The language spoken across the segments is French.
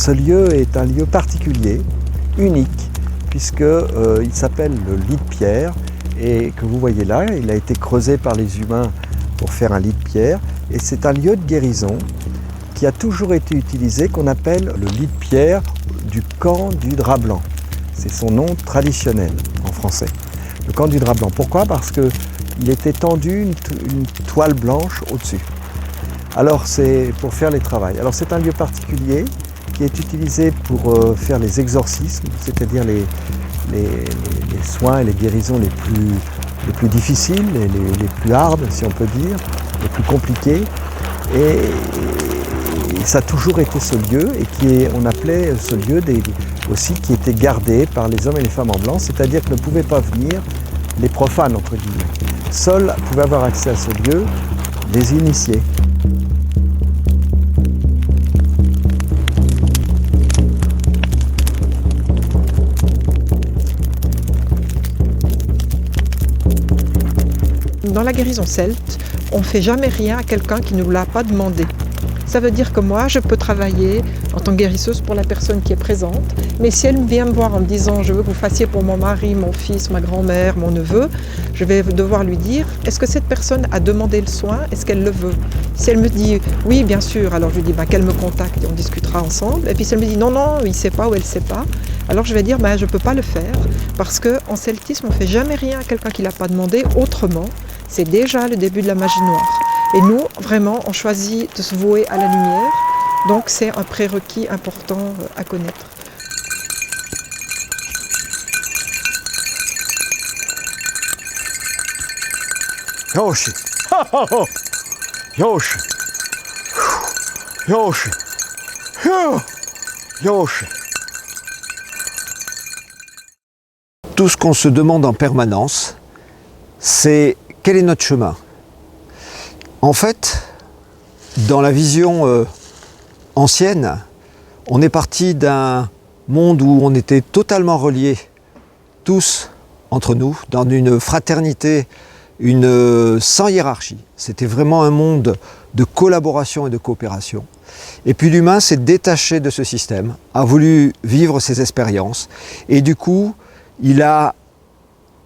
Ce lieu est un lieu particulier, unique, puisqu'il s'appelle le lit de pierre et que vous voyez là, il a été creusé par les humains pour faire un lit de pierre et c'est un lieu de guérison qui a toujours été utilisé, qu'on appelle le lit de pierre du camp du drap blanc. C'est son nom traditionnel en français, le camp du drap blanc. Pourquoi? Parce qu'il était tendu une toile blanche au-dessus. Alors c'est pour faire les travaux. Alors c'est un lieu particulier qui est utilisé pour faire les exorcismes, c'est-à-dire les soins et les guérisons les plus difficiles, les plus hardes, si on peut dire, les plus compliqués. Et ça a toujours été ce lieu, et on appelait ce lieu aussi qui était gardé par les hommes et les femmes en blanc, c'est-à-dire que ne pouvaient pas venir les profanes, entre guillemets. Seuls pouvaient avoir accès à ce lieu les initiés. Dans la guérison celte, on ne fait jamais rien à quelqu'un qui ne nous l'a pas demandé. Ça veut dire que moi, je peux travailler en tant que guérisseuse pour la personne qui est présente, mais si elle vient me voir en me disant « je veux que vous fassiez pour mon mari, mon fils, ma grand-mère, mon neveu », je vais devoir lui dire « est-ce que cette personne a demandé le soin? Est-ce qu'elle le veut ?» Si elle me dit « oui, bien sûr », alors je lui dis qu'elle me contacte et on discutera ensemble. Et puis si elle me dit « non, non, il ne sait pas ou elle ne sait pas », alors je vais dire « je ne peux pas le faire » parce qu'en celtisme, on ne fait jamais rien à quelqu'un qui ne l'a pas demandé autrement. C'est déjà le début de la magie noire. Et nous, vraiment, on choisit de se vouer à la lumière. Donc c'est un prérequis important à connaître. Yoshi! Yoshi! Yoshi! Yoshi! Tout ce qu'on se demande en permanence, c'est quel est notre chemin? En fait, dans la vision ancienne, on est parti d'un monde où on était totalement reliés, tous entre nous, dans une fraternité, sans hiérarchie. C'était vraiment un monde de collaboration et de coopération. Et puis l'humain s'est détaché de ce système, a voulu vivre ses expériences, et du coup,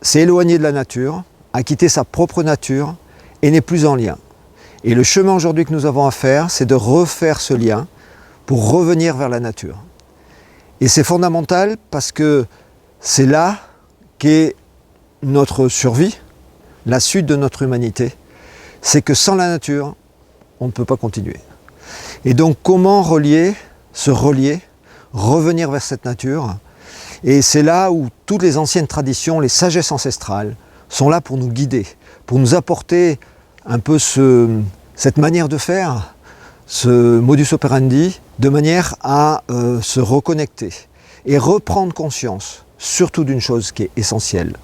s'est éloigné de la nature, a quitté sa propre nature et n'est plus en lien. Et le chemin aujourd'hui que nous avons à faire, c'est de refaire ce lien pour revenir vers la nature. Et c'est fondamental parce que c'est là qu'est notre survie, la suite de notre humanité. C'est que sans la nature, on ne peut pas continuer. Et donc comment se relier, revenir vers cette nature? Et c'est là où toutes les anciennes traditions, les sagesses ancestrales, sont là pour nous guider, pour nous apporter un peu cette manière de faire, ce modus operandi, de manière à se reconnecter et reprendre conscience, surtout d'une chose qui est essentielle.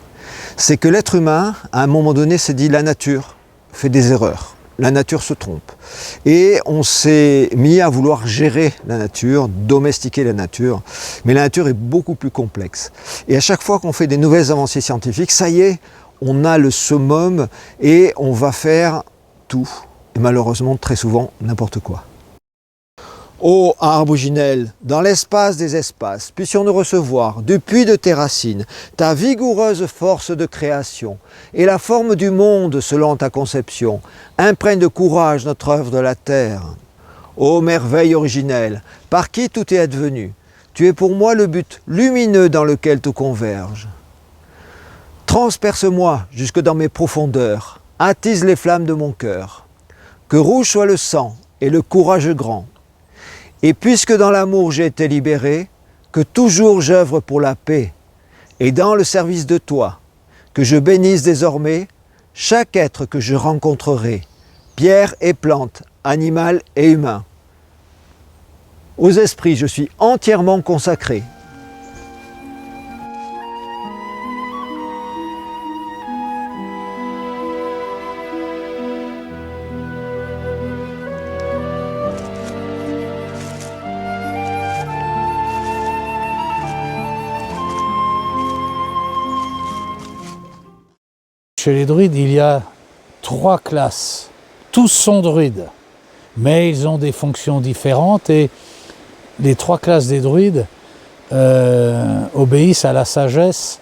C'est que l'être humain, à un moment donné, s'est dit la nature fait des erreurs, la nature se trompe. Et on s'est mis à vouloir gérer la nature, domestiquer la nature, mais la nature est beaucoup plus complexe. Et à chaque fois qu'on fait des nouvelles avancées scientifiques, ça y est, on a le summum et on va faire tout, et malheureusement très souvent n'importe quoi. Ô arbre ginelle, dans l'espace des espaces, puissions-nous recevoir, du puits de tes racines, ta vigoureuse force de création, et la forme du monde selon ta conception, imprègne de courage notre œuvre de la terre. Ô merveille originelle, par qui tout est advenu, tu es pour moi le but lumineux dans lequel tout converge. Transperce-moi jusque dans mes profondeurs, attise les flammes de mon cœur. Que rouge soit le sang et le courage grand. Et puisque dans l'amour j'ai été libéré, que toujours j'œuvre pour la paix, et dans le service de toi, que je bénisse désormais chaque être que je rencontrerai, pierre et plante, animal et humain. Aux esprits, je suis entièrement consacré. Chez les druides, il y a 3 classes. Tous sont druides, mais ils ont des fonctions différentes et les 3 classes des druides obéissent à la sagesse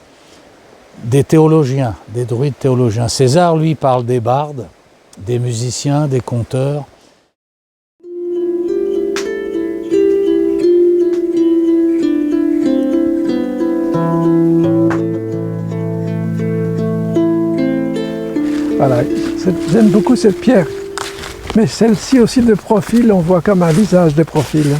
des théologiens, des druides théologiens. César, lui, parle des bardes, des musiciens, des conteurs. Voilà, j'aime beaucoup cette pierre. Mais celle-ci aussi de profil, on voit comme un visage de profil.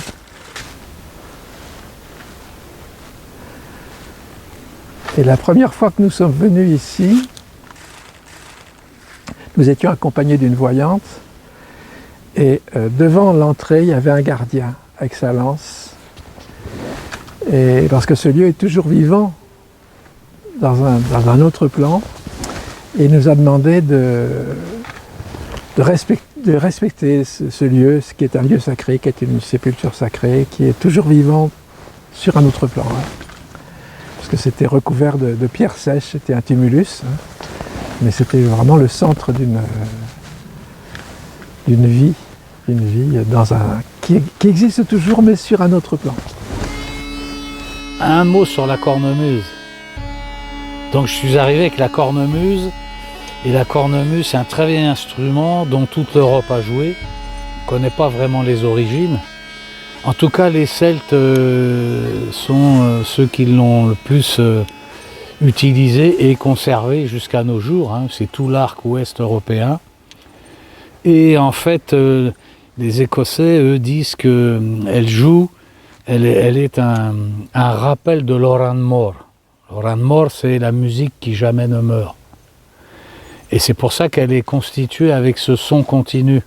Et la première fois que nous sommes venus ici, nous étions accompagnés d'une voyante. Et devant l'entrée, il y avait un gardien avec sa lance. Et parce que ce lieu est toujours vivant dans un autre plan. Et il nous a demandé de respecter ce lieu, ce qui est un lieu sacré, qui est une sépulture sacrée, qui est toujours vivant sur un autre plan. Parce que c'était recouvert de pierres sèches, c'était un tumulus, mais c'était vraiment le centre d'une vie qui existe toujours, mais sur un autre plan. Un mot sur la cornemuse. Donc je suis arrivé avec la cornemuse, et la cornemuse c'est un très vieil instrument dont toute l'Europe a joué. On ne connaît pas vraiment les origines. En tout cas les Celtes sont ceux qui l'ont le plus utilisé et conservé jusqu'à nos jours. C'est tout l'arc ouest européen. Et en fait les Écossais eux disent qu'elle joue, elle est un rappel de l'Oran Mor. L'Oran Mor, c'est la musique qui jamais ne meurt. Et c'est pour ça qu'elle est constituée avec ce son continu.